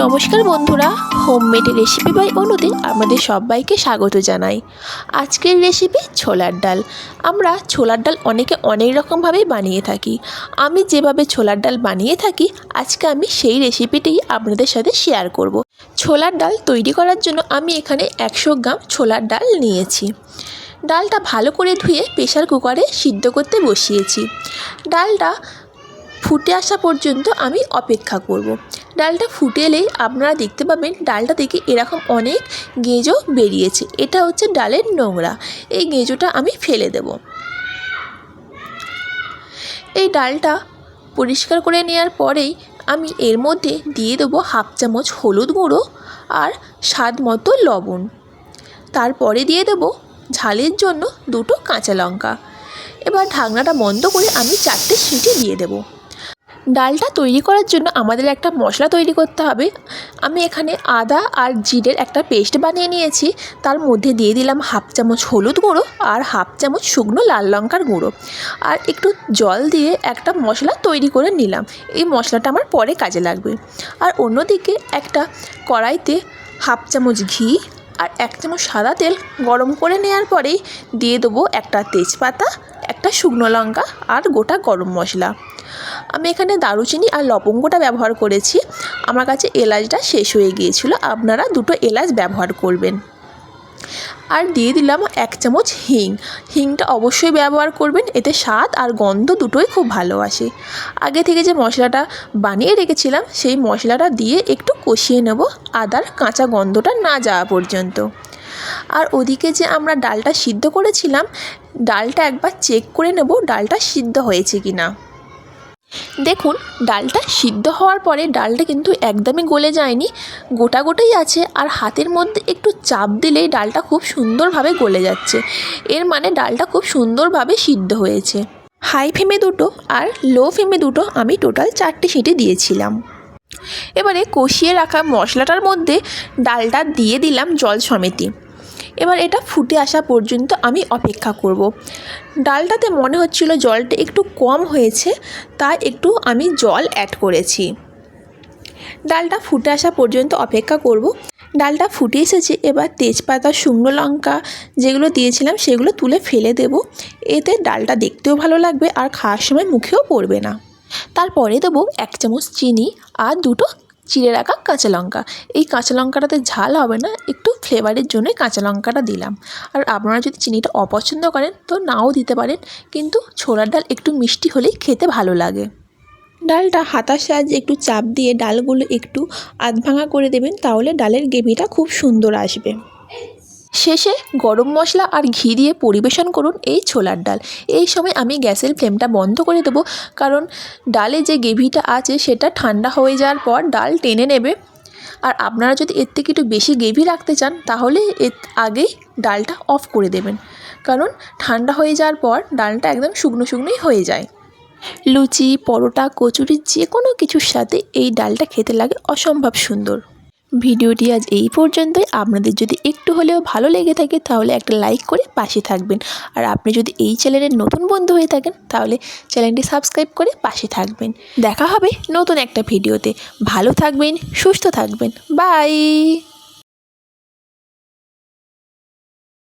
নমস্কার বন্ধুরা, homemade recipe by অনুদিন আপনাদের সবাইকে স্বাগত জানাই। আজকের রেসিপি ছোলার ডাল। আমরা ছোলার ডাল অনেকে অনেক রকমভাবেই বানিয়ে থাকি। আমি যেভাবে ছোলার ডাল বানিয়ে থাকি আজকে আমি সেই রেসিপিটিই আপনাদের সাথে শেয়ার করব। ছোলার ডাল তৈরি করার জন্য আমি এখানে 100 গ্রাম ছোলার ডাল নিয়েছি। ডালটা ভালো করে ধুয়ে প্রেসার কুকারে সিদ্ধ করতে বসিয়েছি। ডালটা ফুটে আসা পর্যন্ত আমি অপেক্ষা করব। ডালটা ফুটে এলেই আপনারা দেখতে পাবেন ডালটা থেকে এরকম অনেক গেঁজো বেরিয়েছে। এটা হচ্ছে ডালের নোংরা। এই গেঁজোটা আমি ফেলে দেব। এই ডালটা পরিষ্কার করে নেওয়ার পরেই আমি এর মধ্যে দিয়ে দেবো 1/2 চামচ হলুদ গুঁড়ো আর স্বাদ মতো লবণ। তারপরে দিয়ে দেব ঝালের জন্য 2টো কাঁচা লঙ্কা। এবার ঢাকনাটা বন্ধ করে আমি 4টে সিটি দিয়ে দেব। ডালটা তৈরি করার জন্য আমাদের একটা মশলা তৈরি করতে হবে। আমি এখানে আদা আর জিরের একটা পেস্ট বানিয়ে নিয়েছি। তার মধ্যে দিয়ে দিলাম 1/2 চামচ হলুদ গুঁড়ো আর 1/2 চামচ শুকনো লাল লঙ্কার গুঁড়ো আর একটু জল দিয়ে একটা মশলা তৈরি করে নিলাম। এই মশলাটা আমার পরে কাজে লাগবে। আর অন্যদিকে একটা কড়াইতে 1/2 চামচ ঘি আর 1 চামচ সাদা তেল গরম করে নেওয়ার পরেই দিয়ে দেবো একটা তেজপাতা, একটা শুকনো লঙ্কা আর গোটা গরম মশলা। আমি এখানে দারুচিনি আর লবঙ্গটা ব্যবহার করেছি। আমার কাছে এলাচটা শেষ হয়ে গিয়েছিল, আপনারা 2টো এলাচ ব্যবহার করবেন। আর দিয়ে দিলাম 1 চামচ হিং। হিংটা অবশ্যই ব্যবহার করবেন, এতে স্বাদ আর গন্ধ দুটোই খুব ভালো আসে। আগে থেকে যে মশলাটা বানিয়ে রেখেছিলাম সেই মশলাটা দিয়ে একটু কষিয়ে নেব আদার কাঁচা গন্ধটা না যাওয়া পর্যন্ত। আর ওদিকে যে আমরা ডালটা সিদ্ধ করেছিলাম, ডালটা একবার চেক করে নেব ডালটা সিদ্ধ হয়েছে কি না। দেখুন ডালটা সিদ্ধ হওয়ার পরে ডালটা কিন্তু একদমই গলে যায়নি, গোটা গোটাই আছে। আর হাতের মধ্যে একটু চাপ দিলেই ডালটা খুব সুন্দরভাবে গলে যাচ্ছে। এর মানে ডালটা খুব সুন্দরভাবে সিদ্ধ হয়েছে। হাই ফ্লেমে 2টো আর লো ফ্লেমে 2টো আমি টোটাল 4টে সিটি দিয়েছিলাম। এবারে কষিয়ে রাখা মশলাটার মধ্যে ডালটা দিয়ে দিলাম জল সমেত। এবার এটা ফুটে আসা পর্যন্ত আমি অপেক্ষা করব। ডালটাতে মনে হচ্ছিল জলটা একটু কম হয়েছে, তাই একটু আমি জল অ্যাড করেছি। ডালটা ফুটে আসা পর্যন্ত অপেক্ষা করব। ডালটা ফুটে এসেছে। এবার তেজপাতা, শুকনো লঙ্কা যেগুলো দিয়েছিলাম সেগুলো তুলে ফেলে দেব। এতে ডালটা দেখতেও ভালো লাগবে আর খাওয়ার সময় মুখেও পড়বে না। তারপরে দেবো 1 চামচ চিনি আর 2টো চিড়ে রাখা কাঁচা লঙ্কা। এই কাঁচা লঙ্কাটাতে ঝাল হবে না, একটু ফ্লেভারের জন্যই কাঁচা লঙ্কাটা দিলাম। আর আপনারা যদি চিনিটা অপছন্দ করেন তো নাও দিতে পারেন, কিন্তু ছোলার ডাল একটু মিষ্টি হলেই খেতে ভালো লাগে। ডালটা হাতার সাহায্যে একটু চাপ দিয়ে ডালগুলো একটু আধভাঙা করে দেবেন, তাহলে ডালের গ্রেভিটা খুব সুন্দর আসবে। শেষে গরম মশলা আর ঘি দিয়ে পরিবেশন করুন এই ছোলার ডাল। এই সময় আমি গ্যাসের ফ্লেমটা বন্ধ করে দেবো, কারণ ডালে যে গ্রেভিটা আছে সেটা ঠান্ডা হয়ে যাওয়ার পর ডাল টেনে নেবে। আর আপনারা যদি এর থেকে একটু বেশি গ্রেভি রাখতে চান তাহলে এর আগেই ডালটা অফ করে দেবেন, কারণ ঠান্ডা হয়ে যাওয়ার পর ডালটা একদম শুকনো শুকনোই হয়ে যায়। লুচি, পরোটা, কচুরি যে কোনো কিছুর সাথে এই ডালটা খেতে লাগে অসম্ভব সুন্দর। ভিডিওটি আজ এই পর্যন্তই। আপনাদের যদি একটু হলেও ভালো লেগে থাকে তাহলে একটা লাইক করে পাশে থাকবেন। আর আপনি যদি এই চ্যানেলের নতুন বন্ধু হয়ে থাকেন তাহলে চ্যানেলটি সাবস্ক্রাইব করে পাশে থাকবেন। দেখা হবে নতুন একটা ভিডিওতে। ভালো থাকবেন, সুস্থ থাকবেন। বাই।